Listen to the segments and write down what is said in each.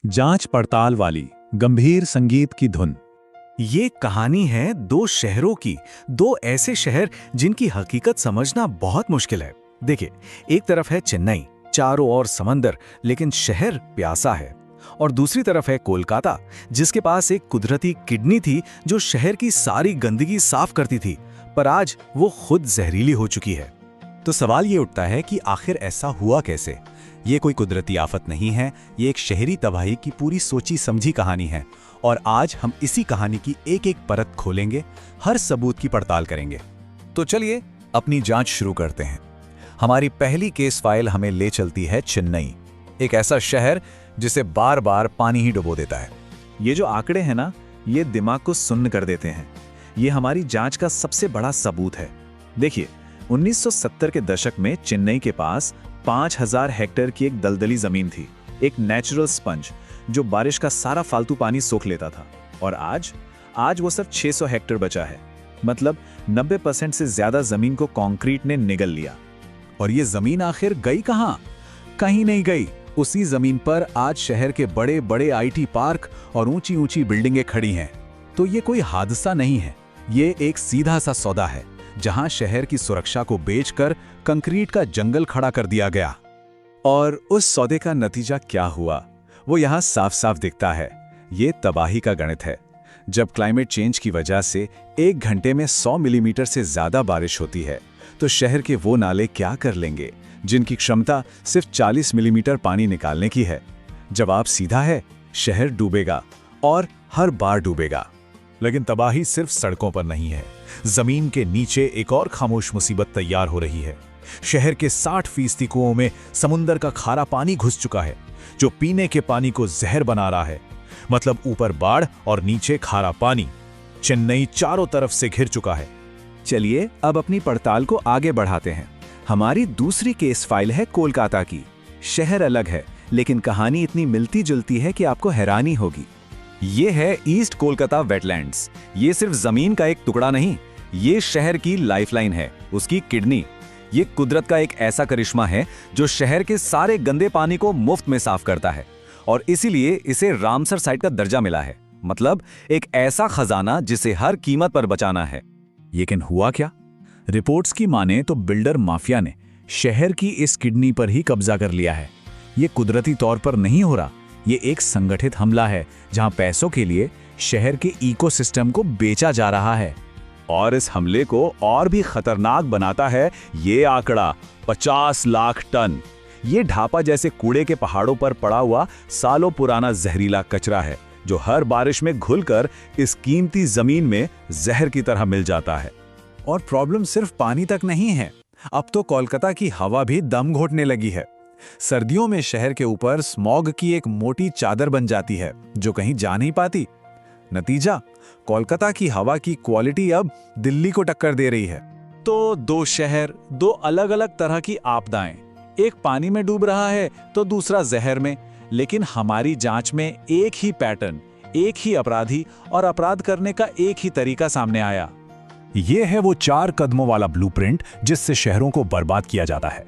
जांच पड़ताल वाली गंभीर संगीत की धुन। ये कहानी है दो शहरों की, दो ऐसे शहर जिनकी हकीकत समझना बहुत मुश्किल है। देखिए, एक तरफ है चेन्नई, चारों ओर समंदर, लेकिन शहर प्यासा है। और दूसरी तरफ है कोलकाता, जिसके पास एक कुदरती किडनी थी जो शहर की सारी गंदगी साफ करती थी, पर आज वो खुद जहरीली हो चुकी है। तो सवाल ये उठता है कि आखिर ऐसा हुआ कैसे? ये कोई कुदरती आफत नहीं है, ये एक शहरी तबाही की पूरी सोची समझी कहानी है। और आज हम इसी कहानी की एक एक परत खोलेंगे, हर सबूत की पड़ताल करेंगे। तो चलिए अपनी जांच शुरू करते हैं। हमारी पहली केस फाइल हमें ले चलती है चेन्नई, एक ऐसा शहर जिसे बार बार पानी ही डुबो देता है। ये जो आंकड़े हैं ना, ये दिमाग को सुन्न कर देते हैं। ये हमारी जांच का सबसे बड़ा सबूत है। देखिए, 1970 के दशक में चेन्नई के पास 5000 हेक्टेयर की एक दलदली जमीन थी, एक नेचुरल स्पंज जो बारिश का सारा फालतू पानी सोख लेता था। और आज वो सिर्फ 600 हेक्टेयर बचा है। मतलब 90% से ज्यादा जमीन को कंक्रीट ने निगल लिया। और ये जमीन आखिर गई कहां? कहीं नहीं गई। उसी जमीन पर आज शहर के बड़े बड़े आईटी पार्क और ऊंची ऊंची बिल्डिंगें खड़ी हैं। तो ये कोई हादसा नहीं है, ये एक सीधा सा सौदा है, जहां शहर की सुरक्षा को बेचकर कंक्रीट का जंगल खड़ा कर दिया गया। और उस सौदे का नतीजा क्या हुआ, वो यहां साफ साफ दिखता है। ये तबाही का गणित है। जब क्लाइमेट चेंज की वजह से 1 घंटे में 100 मिलीमीटर से ज्यादा बारिश होती है, तो शहर के वो नाले क्या कर लेंगे जिनकी क्षमता सिर्फ 40 मिलीमीटर पानी निकालने की है। जवाब सीधा है, शहर डूबेगा, और हर बार डूबेगा। लेकिन तबाही सिर्फ सड़कों पर नहीं है। जमीन के नीचे एक और खामोश मुसीबत तैयार हो रही है। शहर के 60% कुओं में समुंदर का खारा पानी घुस चुका है, जो पीने के पानी को जहर बना रहा है। मतलब ऊपर बाढ़ और नीचे खारा पानी। चेन्नई चारों तरफ से घिर चुका है। चलिए अब अपनी पड़ताल को आगे बढ़ाते हैं। हमारी दूसरी केस फाइल है कोलकाता की। शहर अलग है, लेकिन कहानी इतनी मिलती जुलती है कि आपको हैरानी होगी। ये है ईस्ट कोलकाता वेटलैंड्स। ये सिर्फ जमीन का एक टुकड़ा नहीं, ये शहर की लाइफलाइन है, उसकी किडनी। ये कुदरत का एक ऐसा करिश्मा है जो शहर के सारे गंदे पानी को मुफ्त में साफ करता है, और इसीलिए इसे रामसर साइट का दर्जा मिला है। मतलब एक ऐसा खजाना जिसे हर कीमत पर बचाना है। लेकिन हुआ क्या? रिपोर्ट्स की माने तो बिल्डर माफिया ने शहर की इस किडनी पर ही कब्जा कर लिया है। ये कुदरती तौर पर नहीं हो रहा, ये एक संगठित हमला है, जहां पैसों के लिए शहर के इकोसिस्टम को बेचा जा रहा है। और इस हमले को और भी खतरनाक बनाता है ये आंकड़ा, 50 लाख टन। ये ढापा जैसे कूड़े के पहाड़ों पर पड़ा हुआ सालों पुराना जहरीला कचरा है, जो हर बारिश में घुलकर इस कीमती जमीन में जहर की तरह मिल जाता है। और प्रॉब्लम सिर्फ पानी तक नहीं है, अब तो कोलकाता की हवा भी दम घोटने लगी है। सर्दियों में शहर के ऊपर स्मॉग की एक मोटी चादर बन जाती है, जो कहीं जा नहीं पाती। नतीजा, कोलकाता की हवा की क्वालिटी अब दिल्ली को टक्कर दे रही है। तो दो शहर, दो अलग अलग तरह की आपदाएं, एक पानी में डूब रहा है तो दूसरा जहर में। लेकिन हमारी जांच में एक ही पैटर्न, एक ही अपराधी और अपराध करने का एक ही तरीका सामने आया। यह है वो 4 कदमों वाला ब्लूप्रिंट जिससे शहरों को बर्बाद किया जाता है।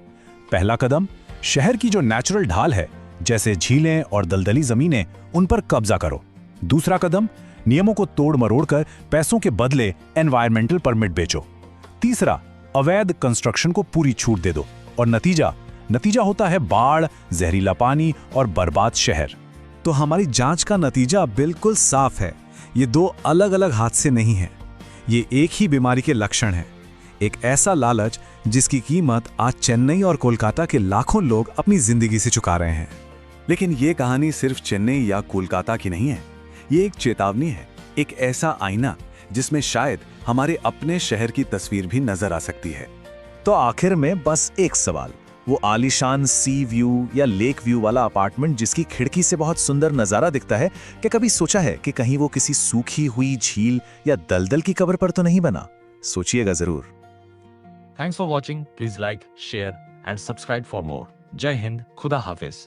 पहला कदम, शहर की जो नेचुरल ढाल है, जैसे झीलें और दलदली जमीनें, उन पर कब्जा करो। दूसरा कदम, नियमों को तोड़ मरोड़ कर पैसों के बदले एनवायरमेंटल परमिट बेचो। तीसरा, अवैध कंस्ट्रक्शन को पूरी छूट दे दो। और नतीजा होता है बाढ़, जहरीला पानी और बर्बाद शहर। तो हमारी जांच का नतीजा बिल्कुल साफ है। ये दो अलग अलग हादसे नहीं हैं, ये एक ही बीमारी के लक्षण हैं। एक ऐसा लालच जिसकी कीमत आज चेन्नई और कोलकाता के लाखों लोग अपनी जिंदगी से चुका रहे हैं। लेकिन ये कहानी सिर्फ चेन्नई या कोलकाता की नहीं है। ये एक चेतावनी है, एक ऐसा आईना जिसमें शायद हमारे अपने शहर की तस्वीर भी नजर आ सकती है। तो आखिर में बस एक सवाल, वो आलीशान सी व्यू या लेक व्यू वाला अपार्टमेंट जिसकी खिड़की से बहुत सुंदर नजारा दिखता है, क्या कभी सोचा है कि कहीं वो किसी सूखी हुई झील या दलदल की कब्र पर तो नहीं बना? सोचिएगा जरूर। Thanks for watching. Please like, share and subscribe for more. Jai Hind. Khuda Hafiz.